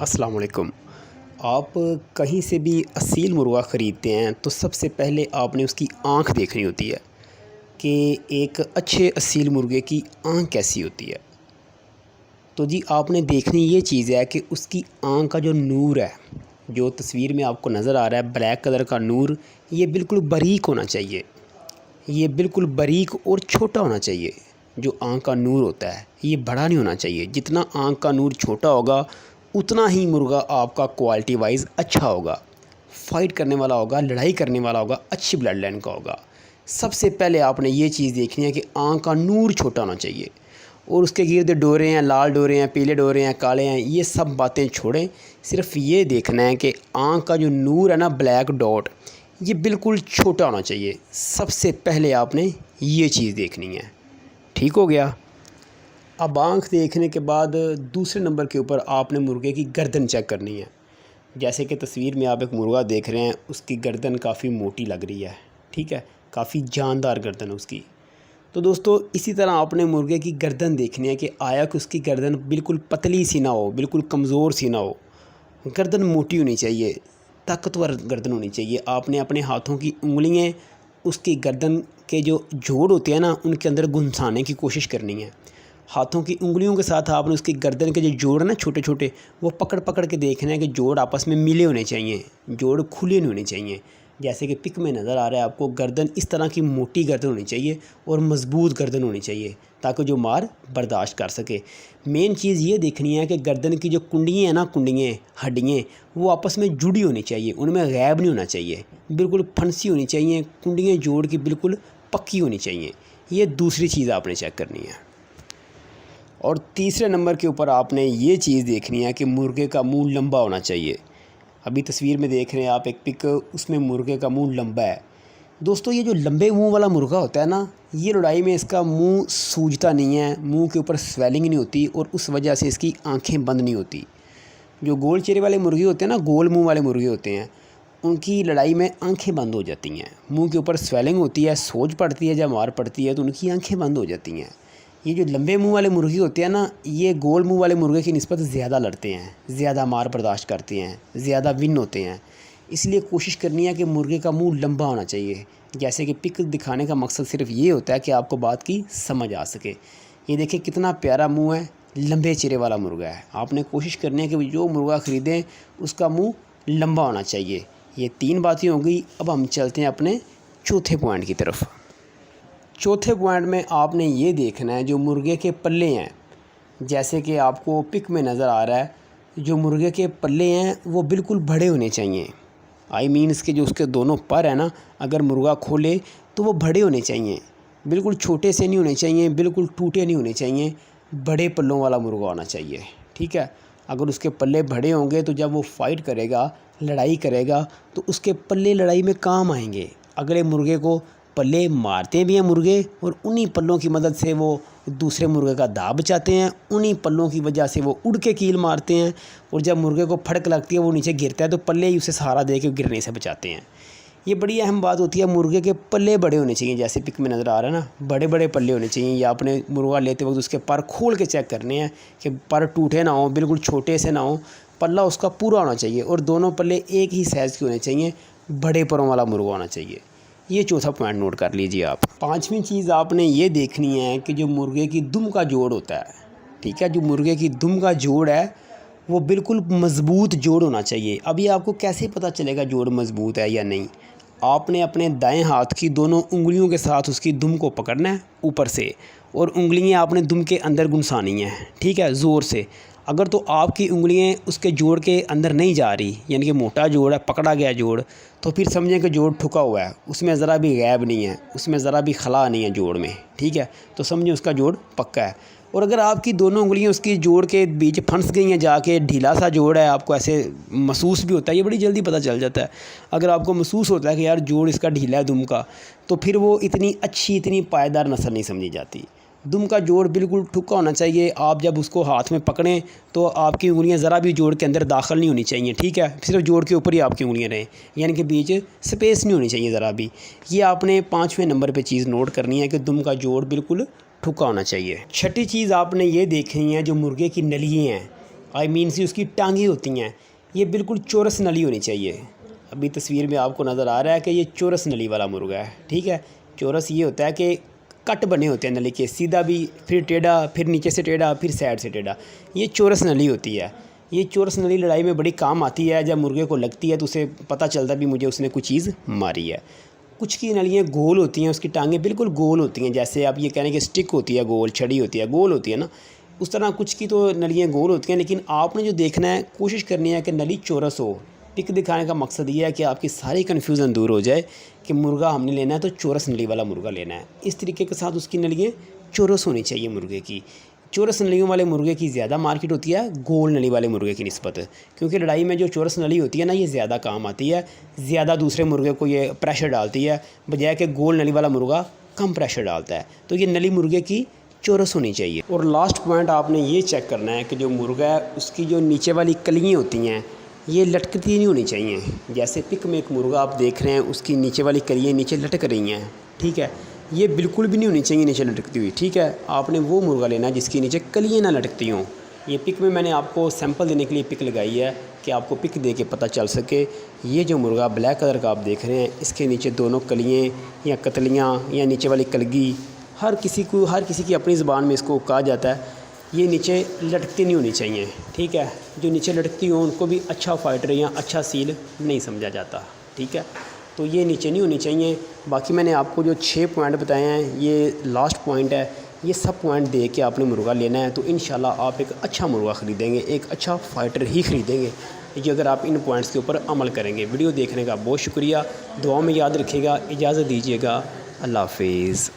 अस्सलाम वालेकुम। आप कहीं से भी असील मुर्गा ख़रीदते हैं तो सबसे पहले आपने उसकी आँख देखनी होती है कि एक अच्छे असील मुर्गे की आँख कैसी होती है। तो जी आपने देखनी ये चीज़ है कि उसकी आँख का जो नूर है, जो तस्वीर में आपको नज़र आ रहा है ब्लैक कलर का नूर, ये बिल्कुल बारीक होना चाहिए। ये बिल्कुल बारीक और छोटा होना चाहिए। जो आँख का नूर होता है ये बड़ा नहीं होना चाहिए। जितना आँख का नूर छोटा होगा उतना ही मुर्गा आपका क्वालिटी वाइज अच्छा होगा, फ़ाइट करने वाला होगा, लड़ाई करने वाला होगा, अच्छी ब्लड लाइन का होगा। सबसे पहले आपने ये चीज़ देखनी है कि आँख का नूर छोटा होना चाहिए। और उसके गिर्द डोरे हैं, लाल डोरे हैं, पीले डोरे हैं, काले हैं, ये सब बातें छोड़ें। सिर्फ ये देखना है कि आँख का जो नूर है ना, ब्लैक डॉट, ये बिल्कुल छोटा होना चाहिए। सबसे पहले आपने ये चीज़ देखनी है। ठीक हो गया। अब आँख देखने के बाद दूसरे नंबर के ऊपर आपने मुर्गे की गर्दन चेक करनी है। जैसे कि तस्वीर में आप एक मुर्गा देख रहे हैं, उसकी गर्दन काफ़ी मोटी लग रही है, ठीक है, काफ़ी जानदार गर्दन है उसकी। तो दोस्तों इसी तरह आपने मुर्गे की गर्दन देखनी है कि आया कि उसकी गर्दन बिल्कुल पतली सी ना हो, बिल्कुल कमज़ोर सी ना हो। गर्दन मोटी होनी चाहिए, ताकतवर गर्दन होनी चाहिए। आपने अपने हाथों की उंगलियां उसकी गर्दन के जो जोड़ होते हैं ना, उनके अंदर घुसाने की कोशिश करनी है। हाथों की उंगलियों के साथ आपने उसकी गर्दन के जो जोड़ हैं ना छोटे छोटे, वो पकड़ पकड़ के देखना है कि जोड़ आपस में मिले होने चाहिए, जोड़ खुले नहीं होने चाहिए। जैसे कि पिक में नज़र आ रहा है आपको, गर्दन इस तरह की मोटी गर्दन होनी चाहिए और मज़बूत गर्दन होनी चाहिए ताकि जो मार बर्दाश्त कर सके। मेन चीज़ ये देखनी है कि गर्दन की जो कुंडियाँ हैं ना, कुंडियाँ हड्डियाँ, वो आपस में जुड़ी होनी चाहिए, उनमें गैब नहीं होना चाहिए, बिल्कुल फंसी होनी चाहिए। कुंडियाँ जोड़ की बिल्कुल पक्की होनी चाहिए। ये दूसरी चीज़ आपने चेक करनी है। और तीसरे नंबर के ऊपर आपने ये चीज़ देखनी है कि मुर्गे का मुंह लंबा होना चाहिए। अभी तस्वीर में देख रहे हैं आप एक पिक, उसमें मुर्गे का मुंह लंबा है। दोस्तों ये जो लंबे मुंह वाला मुर्गा होता है ना, ये लड़ाई में इसका मुंह सूजता नहीं है, मुंह के ऊपर स्वेलिंग नहीं होती और उस वजह से इसकी आंखें बंद नहीं होती। जो गोल चेहरे वाले मुर्गे होते हैं ना, गोल मुंह वाले मुर्गे होते हैं, उनकी लड़ाई में आंखें बंद हो जाती हैं। मुंह के ऊपर स्वेलिंग होती है, सोज पड़ती है, जब मार पड़ती है तो उनकी आंखें बंद हो जाती हैं। ये जो लंबे मुंह वाले मुर्गे होते हैं ना, ये गोल मुंह वाले मुर्गे की निस्बत ज़्यादा लड़ते हैं, ज़्यादा मार बर्दाश्त करते हैं, ज़्यादा विन होते हैं। इसलिए कोशिश करनी है कि मुर्गे का मुंह लंबा होना चाहिए। जैसे कि पिक दिखाने का मकसद सिर्फ ये होता है कि आपको बात की समझ आ सके। ये देखिए कितना प्यारा मुंह है, लंबे चेहरे वाला मुर्गा है। आपने कोशिश करनी है कि जो मुर्गा ख़रीदें उसका मुँह लंबा होना चाहिए। ये 3 बातें हो गई। अब हम चलते हैं अपने चौथे पॉइंट की तरफ। चौथे पॉइंट में आपने ये देखना है जो मुर्गे के पल्ले हैं, जैसे कि आपको पिक में नज़र आ रहा है, जो मुर्गे के पल्ले हैं वो बिल्कुल बड़े होने चाहिए। आई मीन इसके जो उसके दोनों पर हैं ना, अगर मुर्गा खोले तो वो बड़े होने चाहिए, बिल्कुल छोटे से नहीं होने चाहिए, बिल्कुल टूटे नहीं होने चाहिए। बड़े पल्लों वाला मुर्गा होना चाहिए, ठीक है। अगर उसके पल्ले बड़े होंगे तो जब वो फाइट करेगा, लड़ाई करेगा, तो उसके पल्ले लड़ाई में काम आएंगे। अगले मुर्गे को पल्ले मारते भी हैं मुर्गे, और उन्हीं पल्लों की मदद से वो दूसरे मुर्गे का दाव बचाते हैं। उन्हीं पल्लों की वजह से वो उड़ के कील मारते हैं, और जब मुर्गे को फड़क लगती है, वो नीचे गिरता है, तो पल्ले ही उसे सहारा दे के गिरने से बचाते हैं। ये बड़ी अहम बात होती है। मुर्गे के पल्ले बड़े होने चाहिए, जैसे पिक में नज़र आ रहा है ना, बड़े बड़े पल्ले होने चाहिए। या आपने मुर्गा लेते वक्त उसके पर खोल के चेक करने हैं कि पर टूटे ना हो, बिल्कुल छोटे से ना हो, पल्ला उसका पूरा होना चाहिए, और दोनों पल्ले एक ही साइज़ के होने चाहिए। बड़े परों वाला मुर्गा होना चाहिए। ये चौथा पॉइंट नोट कर लीजिए आप। पांचवी चीज़ आपने ये देखनी है कि जो मुर्गे की दुम का जोड़ होता है, ठीक है, जो मुर्गे की दुम का जोड़ है वो बिल्कुल मज़बूत जोड़ होना चाहिए। अभी आपको कैसे पता चलेगा जोड़ मज़बूत है या नहीं? आपने अपने दाएं हाथ की दोनों उंगलियों के साथ उसकी दुम को पकड़ना है ऊपर से, और उंगलियां आपने दुम के अंदर घुसानी हैं, ठीक है, ज़ोर से। अगर तो आपकी उंगलियां उसके जोड़ के अंदर नहीं जा रही, यानी कि मोटा जोड़ है, पकड़ा गया जोड़, तो फिर समझें कि जोड़ ठुका हुआ है, उसमें ज़रा भी गैब नहीं है, उसमें ज़रा भी खला नहीं है जोड़ में, ठीक है, तो समझें उसका जोड़ पक्का है। और अगर आपकी दोनों उंगलियां उसकी जोड़ के बीच फंस गई हैं जाके, ढीला सा जोड़ है, आपको ऐसे महसूस भी होता है, ये बड़ी जल्दी पता चल जाता है। अगर आपको महसूस होता है कि यार जोड़ इसका ढीला है दुम का, तो फिर वो इतनी अच्छी, इतनी पायदार नस्ल नहीं समझी जाती। दुम का जोड़ बिल्कुल ठुका होना चाहिए। आप जब उसको हाथ में पकड़ें तो आपकी उंगलियां ज़रा भी जोड़ के अंदर दाखिल नहीं होनी चाहिए, ठीक है, सिर्फ जोड़ के ऊपर ही आपकी उंगलियां रहें, यानी कि बीच स्पेस नहीं होनी चाहिए ज़रा भी। ये आपने 5वें नंबर पे चीज़ नोट करनी है कि दुम का जोड़ बिल्कुल ठुका होना चाहिए। छठी चीज़ आपने ये देखनी है, जो मुर्गे की नलियाँ हैं, आई मीन सी उसकी टांगें होती हैं ये बिल्कुल चौरस नली होनी चाहिए। अभी तस्वीर में आपको नज़र आ रहा है कि ये चौरस नली वाला मुर्गा है, ठीक है। चौरस ये होता है कि कट बने होते हैं नली के, सीधा भी, फिर टेढ़ा, फिर नीचे से टेढ़ा, फिर साइड से टेढ़ा, ये चौरस नली होती है। ये चौरस नली लड़ाई में बड़ी काम आती है। जब मुर्गे को लगती है तो उसे पता चलता है भी मुझे उसने कुछ चीज़ मारी है। कुछ की नलियाँ गोल होती हैं, उसकी टांगें बिल्कुल गोल होती हैं, जैसे आप ये कह रहे हैं कि स्टिक होती है गोल, छड़ी होती है गोल होती है ना, उस तरह कुछ की तो नलियाँ गोल होती हैं। लेकिन आपने जो देखना है, कोशिश करनी है कि नली चौरस हो। पिक दिखाने का मकसद ये है कि आपकी सारी कन्फ्यूज़न दूर हो जाए कि मुर्गा हमने लेना है तो चौरस नली वाला मुर्गा लेना है। इस तरीके के साथ उसकी नलियाँ चौरस होनी चाहिए मुर्गे की। चौरस नलियों वाले मुर्गे की ज़्यादा मार्केट होती है गोल नली वाले मुर्गे की निस्बत, क्योंकि लड़ाई में जो चौरस नली होती है ना, ये ज़्यादा काम आती है, ज़्यादा दूसरे मुर्गे को ये प्रेशर डालती है, बजाय कि गोल नली वाला मुर्गा कम प्रेशर डालता है। तो ये नली मुर्गे की चौरस होनी चाहिए। और लास्ट पॉइंट आपने ये चेक करना है कि जो मुर्गा है उसकी जो नीचे वाली कलियाँ होती हैं ये लटकती नहीं होनी चाहिए। जैसे पिक में एक मुर्गा आप देख रहे हैं, उसकी नीचे वाली कलियाँ नीचे लटक रही हैं, ठीक है, ये बिल्कुल भी नहीं होनी चाहिए नीचे लटकती हुई, ठीक है। आपने वो मुर्गा लेना है जिसकी नीचे कलियाँ ना लटकती हों। ये पिक में मैंने आपको सैंपल देने के लिए पिक लगाई है कि आपको पिक दे के पता चल सके। ये जो मुर्गा ब्लैक कलर का आप देख रहे हैं, इसके नीचे दोनों कलियाँ या कतलियाँ या नीचे वाली कलगी, हर किसी की अपनी ज़बान में इसको कहा जाता है, ये नीचे लटकती नहीं होनी चाहिए, ठीक है। जो नीचे लटकती हो उनको भी अच्छा फाइटर या अच्छा सील नहीं समझा जाता, ठीक है। तो ये नीचे नहीं होनी चाहिए। बाकी मैंने आपको जो 6 पॉइंट बताए हैं, ये लास्ट पॉइंट है, ये सब पॉइंट दे के आपने मुर्गा लेना है तो इंशाल्लाह आप एक अच्छा मुर्गा ख़रीदेंगे, एक अच्छा फ़ाइटर ही ख़रीदेंगे ये अगर आप इन पॉइंट्स के ऊपर अमल करेंगे। वीडियो देखने का बहुत शुक्रिया, दुआ में याद रखिएगा। इजाज़त दीजिएगा, अल्लाह हाफिज़।